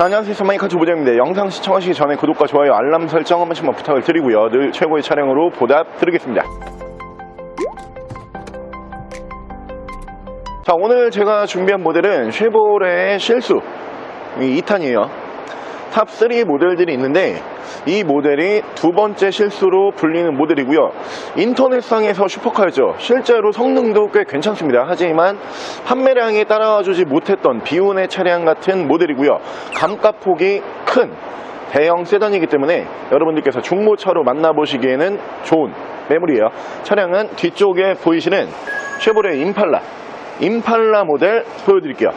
안녕하세요. 선마이카 조부장입니다. 영상 시청하시기 전에 구독과 좋아요, 알람 설정 한 번씩만 부탁을 드리고요. 늘 최고의 차량으로 보답드리겠습니다. 자, 오늘 제가 준비한 모델은 쉐보레의 실수 2탄이에요. 탑3 모델들이 있는데 이 모델이 두 번째 실수로 불리는 모델이고요. 인터넷상에서 슈퍼카였죠. 실제로 성능도 꽤 괜찮습니다. 하지만 판매량이 따라와주지 못했던 비운의 차량 같은 모델이고요. 감가폭이 큰 대형 세단이기 때문에 여러분들께서 중고차로 만나보시기에는 좋은 매물이에요. 차량은 뒤쪽에 보이시는 쉐보레 임팔라 모델 보여드릴게요.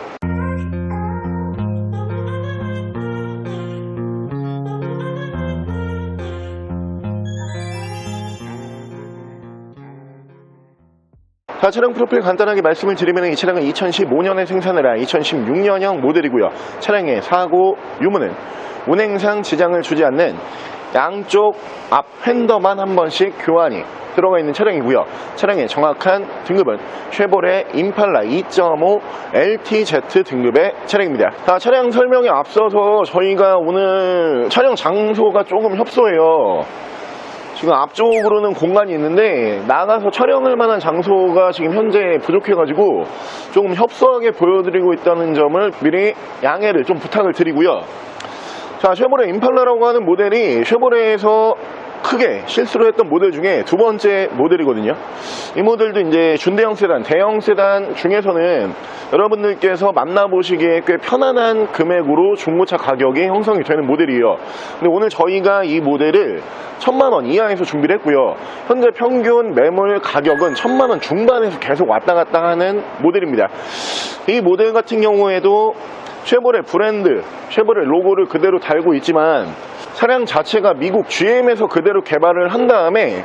자, 차량 프로필 간단하게 말씀을 드리면 이 차량은 2015년에 생산을 한 2016년형 모델이고요. 차량의 사고 유무는 운행상 지장을 주지 않는 양쪽 앞 휀더만 한 번씩 교환이 들어가 있는 차량이고요. 차량의 정확한 등급은 쉐보레 임팔라 2.5 LTZ 등급의 차량입니다. 자, 차량 설명에 앞서서 저희가 오늘 촬영 장소가 조금 협소해요. 지금 앞쪽으로는 공간이 있는데 나가서 촬영할 만한 장소가 지금 현재 부족해가지고 조금 협소하게 보여드리고 있다는 점을 미리 양해를 좀 부탁을 드리고요. 자, 쉐보레 임팔라라고 하는 모델이 쉐보레에서 크게 실수를 했던 모델 중에 두 번째 모델이거든요. 이 모델도 이제 준대형 세단, 대형 세단 중에서는 여러분들께서 만나보시기에 꽤 편안한 금액으로 중고차 가격이 형성이 되는 모델이에요. 근데 오늘 저희가 이 모델을 1000만원 이하에서 준비를 했고요. 현재 평균 매물 가격은 1000만원 중반에서 계속 왔다 갔다 하는 모델입니다. 이 모델 같은 경우에도 쉐보레 브랜드, 쉐보레 로고를 그대로 달고 있지만 차량 자체가 미국 GM에서 그대로 개발을 한 다음에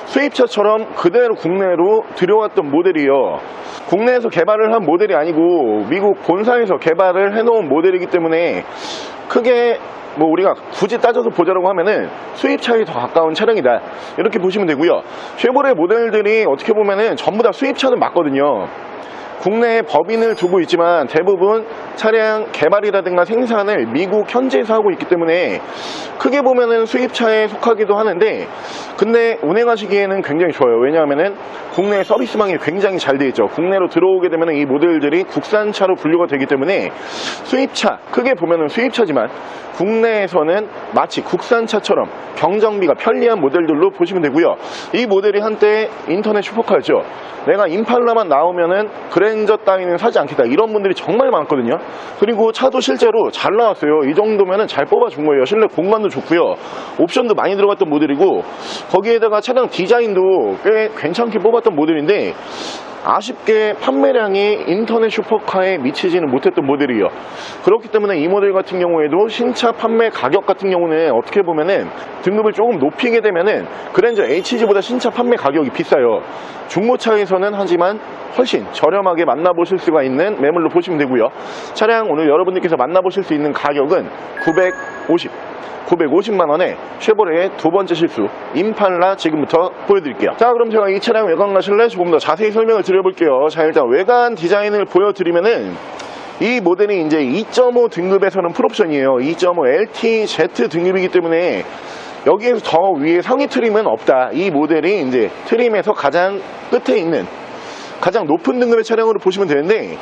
수입차처럼 그대로 국내로 들여왔던 모델이에요. 국내에서 개발을 한 모델이 아니고 미국 본사에서 개발을 해놓은 모델이기 때문에 크게 뭐 우리가 굳이 따져서 보자라고 하면은 수입차에 더 가까운 차량이다, 이렇게 보시면 되고요. 쉐보레 모델들이 어떻게 보면은 전부 다 수입차는 맞거든요. 국내에 법인을 두고 있지만 대부분 차량 개발이라든가 생산을 미국 현지에서 하고 있기 때문에 크게 보면은 수입차에 속하기도 하는데, 근데 운행하시기에는 굉장히 좋아요. 왜냐하면은 국내 서비스망이 굉장히 잘 되어 있죠. 국내로 들어오게 되면 이 모델들이 국산차로 분류가 되기 때문에 수입차, 크게 보면은 수입차지만 국내에서는 마치 국산차처럼 경정비가 편리한 모델들로 보시면 되고요. 이 모델이 한때 인터넷 슈퍼카였죠. 내가 임팔라만 나오면은 그랜저 따위는 사지 않겠다, 이런 분들이 정말 많았거든요. 그리고 차도 실제로 잘 나왔어요. 이 정도면은 잘 뽑아준 거예요. 실내 공간도 좋고요. 옵션도 많이 들어갔던 모델이고, 거기에다가 차량 디자인도 꽤 괜찮게 뽑았던 모델인데 아쉽게 판매량이 인터넷 슈퍼카에 미치지는 못했던 모델이에요. 그렇기 때문에 이 모델 같은 경우에도 신차 판매 가격 같은 경우는 어떻게 보면은 등급을 조금 높이게 되면은 그랜저 HG보다 신차 판매 가격이 비싸요. 중고차에서는 하지만 훨씬 저렴하게 만나보실 수가 있는 매물로 보시면 되고요. 차량 오늘 여러분들께서 만나보실 수 있는 가격은 950만원에 쉐보레의 두 번째 실수 임팔라 지금부터 보여드릴게요. 자, 그럼 제가 이 차량 외관 가실래 조금 더 자세히 설명을 드려볼게요. 자, 일단 외관 디자인을 보여드리면은 이 모델이 이제 2.5 등급에서는 풀옵션이에요. 2.5 LTZ 등급이기 때문에 여기에서 더 위에 상위 트림은 없다. 이 모델이 이제 트림에서 가장 끝에 있는 가장 높은 등급의 차량으로 보시면 되는데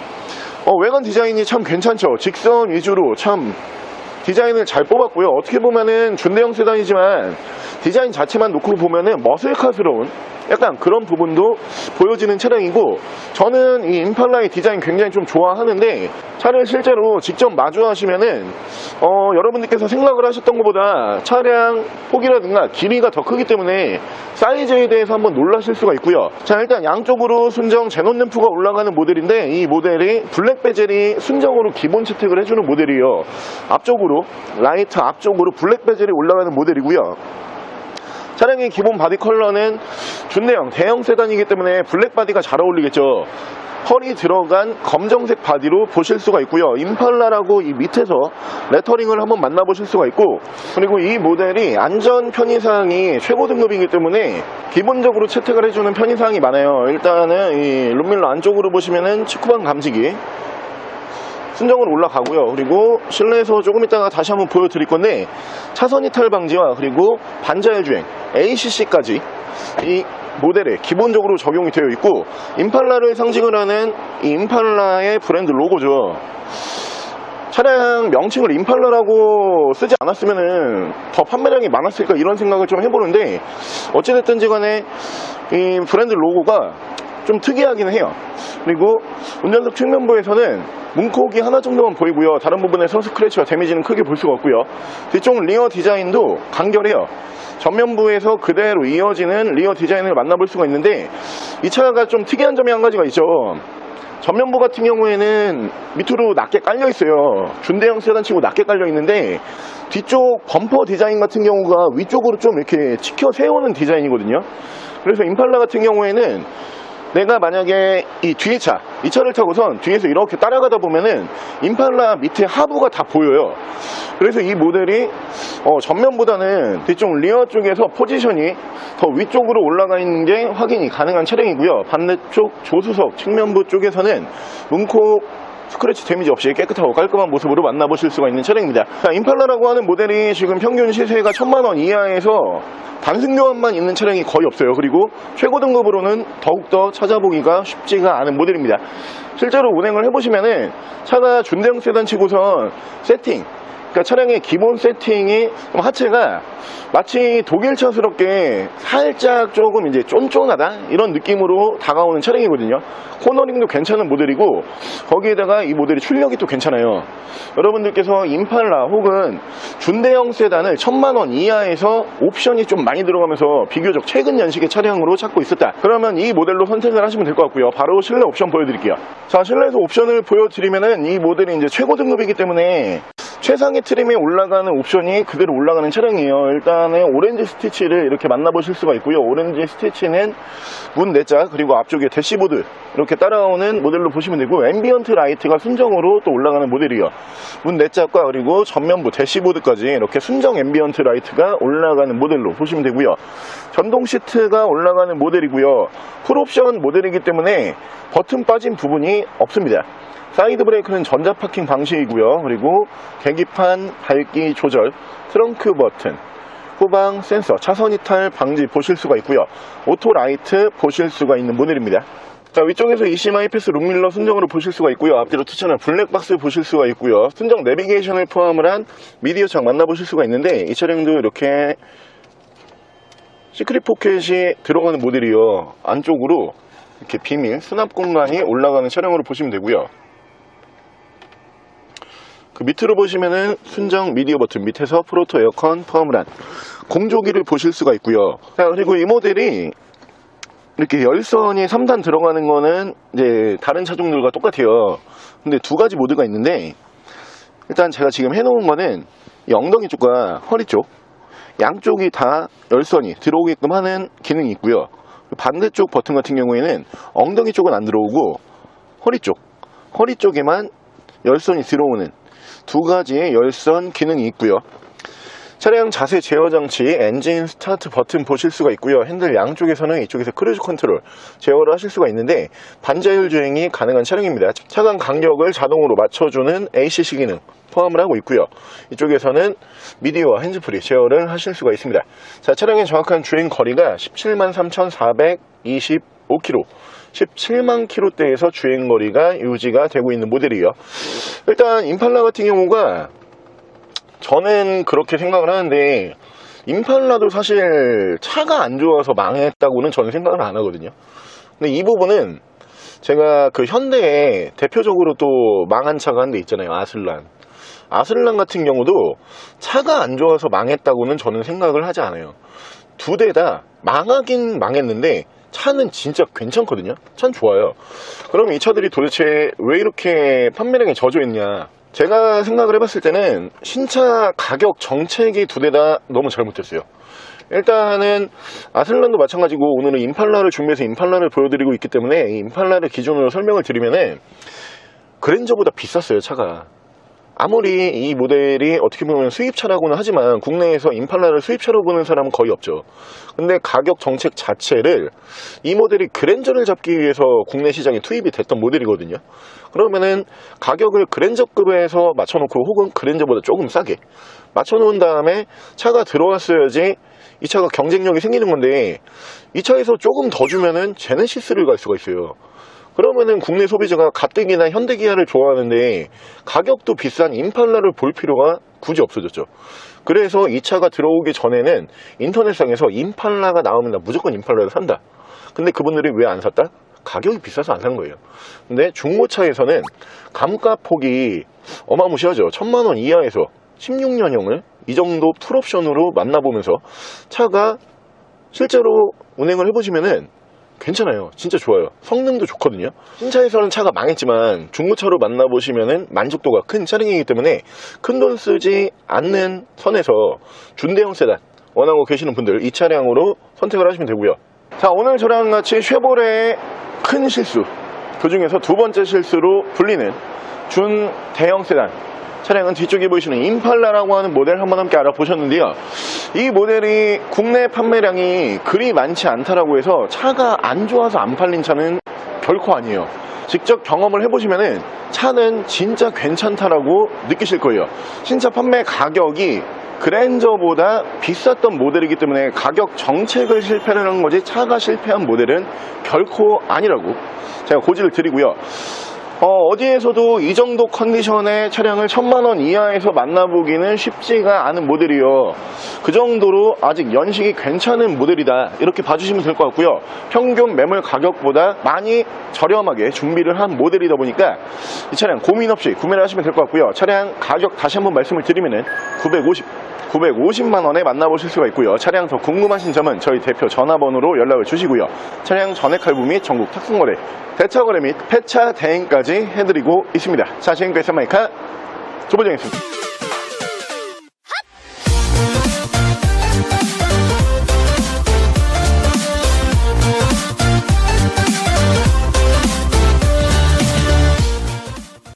외관 디자인이 참 괜찮죠. 직선 위주로 참 디자인을 잘 뽑았고요. 어떻게 보면은 준대형 세단이지만 디자인 자체만 놓고 보면은 머슬카스러운 약간 그런 부분도 보여지는 차량이고, 저는 이 임팔라의 디자인 굉장히 좀 좋아하는데 차를 실제로 직접 마주하시면은 여러분들께서 생각을 하셨던 것보다 차량 폭이라든가 길이가 더 크기 때문에 사이즈에 대해서 한번 놀라실 수가 있고요. 자, 일단 양쪽으로 순정 제논 램프가 올라가는 모델인데 이 모델이 블랙 베젤이 순정으로 기본 채택을 해주는 모델이에요. 앞쪽으로 라이트 앞쪽으로 블랙 베젤이 올라가는 모델이고요. 차량의 기본 바디 컬러는 준대형 대형 세단이기 때문에 블랙 바디가 잘 어울리겠죠. 펄이 들어간 검정색 바디로 보실 수가 있고요. 임팔라라고 이 밑에서 레터링을 한번 만나보실 수가 있고, 그리고 이 모델이 안전 편의사항이 최고 등급이기 때문에 기본적으로 채택을 해주는 편의사항이 많아요. 일단은 이 룸밀러 안쪽으로 보시면은 측후방 감지기, 순정으로 올라가고요. 그리고 실내에서 조금 이따가 다시 한번 보여드릴 건데, 차선 이탈 방지와 그리고 반자율 주행, ACC까지 이 모델에 기본적으로 적용이 되어 있고, 임팔라를 상징을 하는 이 임팔라의 브랜드 로고죠. 차량 명칭을 임팔라라고 쓰지 않았으면은 더 판매량이 많았을까 이런 생각을 좀 해보는데, 어찌됐든지 간에 이 브랜드 로고가 좀 특이하긴 해요. 그리고 운전석 측면부에서는 문콕이 하나 정도만 보이고요. 다른 부분에서 스크래치와 데미지는 크게 볼 수가 없고요. 뒤쪽 리어 디자인도 간결해요. 전면부에서 그대로 이어지는 리어 디자인을 만나볼 수가 있는데, 이 차가 좀 특이한 점이 한 가지가 있죠. 전면부 같은 경우에는 밑으로 낮게 깔려 있어요. 준대형 세단치고 낮게 깔려 있는데, 뒤쪽 범퍼 디자인 같은 경우가 위쪽으로 좀 이렇게 치켜 세우는 디자인이거든요. 그래서 임팔라 같은 경우에는 내가 만약에 이 뒤에 이 차를 타고선 뒤에서 이렇게 따라가다 보면은 임팔라 밑에 하부가 다 보여요. 그래서 이 모델이 전면보다는 뒤쪽 리어 쪽에서 포지션이 더 위쪽으로 올라가 있는 게 확인이 가능한 차량이고요. 반대쪽 조수석 측면부 쪽에서는 문콕 스크래치 데미지 없이 깨끗하고 깔끔한 모습으로 만나보실 수가 있는 차량입니다. 자, 임팔라라고 하는 모델이 지금 평균 시세가 1000만원 이하에서 단순 교환만 있는 차량이 거의 없어요. 그리고 최고 등급으로는 더욱더 찾아보기가 쉽지가 않은 모델입니다. 실제로 운행을 해보시면은 차가 준대형 세단 치고선 세팅, 그러니까 차량의 기본 세팅이 하체가 마치 독일차스럽게 살짝 조금 이제 쫀쫀하다 이런 느낌으로 다가오는 차량이거든요. 코너링도 괜찮은 모델이고, 거기에다가 이 모델이 출력이 또 괜찮아요. 여러분들께서 임팔라 혹은 준대형 세단을 1000만원 이하에서 옵션이 좀 많이 들어가면서 비교적 최근 연식의 차량으로 찾고 있었다, 그러면 이 모델로 선택을 하시면 될 것 같고요. 바로 실내 옵션 보여드릴게요. 자, 실내에서 옵션을 보여드리면은 이 모델이 이제 최고 등급이기 때문에 최상의 트림에 올라가는 옵션이 그대로 올라가는 차량이에요. 일단은 오렌지 스티치를 이렇게 만나보실 수가 있고요. 오렌지 스티치는 문 4짝, 그리고 앞쪽에 대시보드 이렇게 따라오는 모델로 보시면 되고, 앰비언트 라이트가 순정으로 또 올라가는 모델이에요. 문 4짝과 그리고 전면부 대시보드까지 이렇게 순정 앰비언트 라이트가 올라가는 모델로 보시면 되고요. 전동 시트가 올라가는 모델이고요. 풀옵션 모델이기 때문에 버튼 빠진 부분이 없습니다. 사이드 브레이크는 전자 파킹 방식이고요. 그리고 계기판 밝기 조절, 트렁크 버튼, 후방 센서, 차선 이탈 방지 보실 수가 있고요. 오토 라이트 보실 수가 있는 모델입니다. 자, 위쪽에서 ECM 하이패스 룩밀러 순정으로 보실 수가 있고요. 앞뒤로 투천한 블랙박스 보실 수가 있고요. 순정 내비게이션을 포함을 한 미디어 창 만나보실 수가 있는데, 이 차량도 이렇게 시크릿 포켓이 들어가는 모델이요. 안쪽으로 이렇게 비밀 수납 공간이 올라가는 차량으로 보시면 되고요. 그 밑으로 보시면은 순정 미디어 버튼, 밑에서 프로토 에어컨 포함을 한 공조기를 보실 수가 있고요. 자, 그리고 이 모델이 이렇게 열선이 3단 들어가는 거는 이제 다른 차종들과 똑같아요. 근데 두 가지 모드가 있는데, 일단 제가 지금 해놓은 거는 이 엉덩이 쪽과 허리 쪽 양쪽이 다 열선이 들어오게끔 하는 기능이 있고요. 반대쪽 버튼 같은 경우에는 엉덩이 쪽은 안 들어오고 허리 쪽에만 열선이 들어오는 두 가지의 열선 기능이 있고요. 차량 자세 제어 장치, 엔진 스타트 버튼 보실 수가 있고요. 핸들 양쪽에서는 이쪽에서 크루즈 컨트롤 제어를 하실 수가 있는데, 반자율 주행이 가능한 차량입니다. 차간 간격을 자동으로 맞춰주는 ACC 기능 포함을 하고 있고요. 이쪽에서는 미디어와 핸즈프리 제어를 하실 수가 있습니다. 자, 차량의 정확한 주행 거리가 173,425km, 17만 km대에서 주행거리가 유지가 되고 있는 모델이에요. 일단 임팔라 같은 경우가 저는 그렇게 생각을 하는데, 임팔라도 사실 차가 안 좋아서 망했다고는 저는 생각을 안 하거든요. 근데 이 부분은 제가 그 현대에 대표적으로 또 망한 차가 한 대 있잖아요. 아슬란 같은 경우도 차가 안 좋아서 망했다고는 저는 생각을 하지 않아요. 두 대 다 망하긴 망했는데 차는 진짜 괜찮거든요. 차는 좋아요. 그럼 이 차들이 도대체 왜 이렇게 판매량이 저조했냐, 제가 생각을 해봤을 때는 신차 가격 정책이 두 대 다 너무 잘못됐어요. 일단은 아슬란도 마찬가지고, 오늘은 임팔라를 준비해서 임팔라를 보여드리고 있기 때문에 이 임팔라를 기준으로 설명을 드리면은 그랜저보다 비쌌어요. 차가 아무리 이 모델이 어떻게 보면 수입차라고는 하지만 국내에서 임팔라를 수입차로 보는 사람은 거의 없죠. 근데 가격 정책 자체를 이 모델이 그랜저를 잡기 위해서 국내 시장에 투입이 됐던 모델이거든요. 그러면은 가격을 그랜저급에서 맞춰놓고 혹은 그랜저보다 조금 싸게 맞춰놓은 다음에 차가 들어왔어야지 이 차가 경쟁력이 생기는 건데, 이 차에서 조금 더 주면은 제네시스를 갈 수가 있어요. 그러면은 국내 소비자가 가뜩이나 현대기아를 좋아하는데 가격도 비싼 임팔라를 볼 필요가 굳이 없어졌죠. 그래서 이 차가 들어오기 전에는 인터넷상에서 임팔라가 나오면 나 무조건 임팔라를 산다. 근데 그분들이 왜 안 샀다? 가격이 비싸서 안 산 거예요. 근데 중고차에서는 감가폭이 어마무시하죠. 1000만 원 이하에서 16년형을 이 정도 풀옵션으로 만나보면서 차가 실제로 운행을 해보시면은 괜찮아요. 진짜 좋아요. 성능도 좋거든요. 신차에서는 차가 망했지만 중고차로 만나보시면은 만족도가 큰 차량이기 때문에 큰돈 쓰지 않는 선에서 준대형 세단 원하고 계시는 분들 이 차량으로 선택을 하시면 되고요. 자, 오늘 저랑 같이 쉐보레의 큰 실수, 그 중에서 두 번째 실수로 불리는 준대형 세단 차량은 뒤쪽에 보이시는 임팔라라고 하는 모델 한번 함께 알아보셨는데요. 이 모델이 국내 판매량이 그리 많지 않다라고 해서 차가 안 좋아서 안 팔린 차는 결코 아니에요. 직접 경험을 해보시면은 차는 진짜 괜찮다라고 느끼실 거예요. 신차 판매 가격이 그랜저보다 비쌌던 모델이기 때문에 가격 정책을 실패를 한 거지 차가 실패한 모델은 결코 아니라고 제가 고지를 드리고요. 어디에서도 이 정도 컨디션의 차량을 1000만 원 이하에서 만나보기는 쉽지가 않은 모델이요. 그 정도로 아직 연식이 괜찮은 모델이다, 이렇게 봐주시면 될 것 같고요. 평균 매물 가격보다 많이 저렴하게 준비를 한 모델이다 보니까 이 차량 고민 없이 구매를 하시면 될 것 같고요. 차량 가격 다시 한번 말씀을 드리면은 950만 원에 만나보실 수가 있고요. 차량 더 궁금하신 점은 저희 대표 전화번호로 연락을 주시고요. 차량 전액 할부 및 전국 탁송거래, 대차거래 및 폐차 대행까지 해드리고 있습니다. 자, 지금까지 마이카 조보정이었습니다.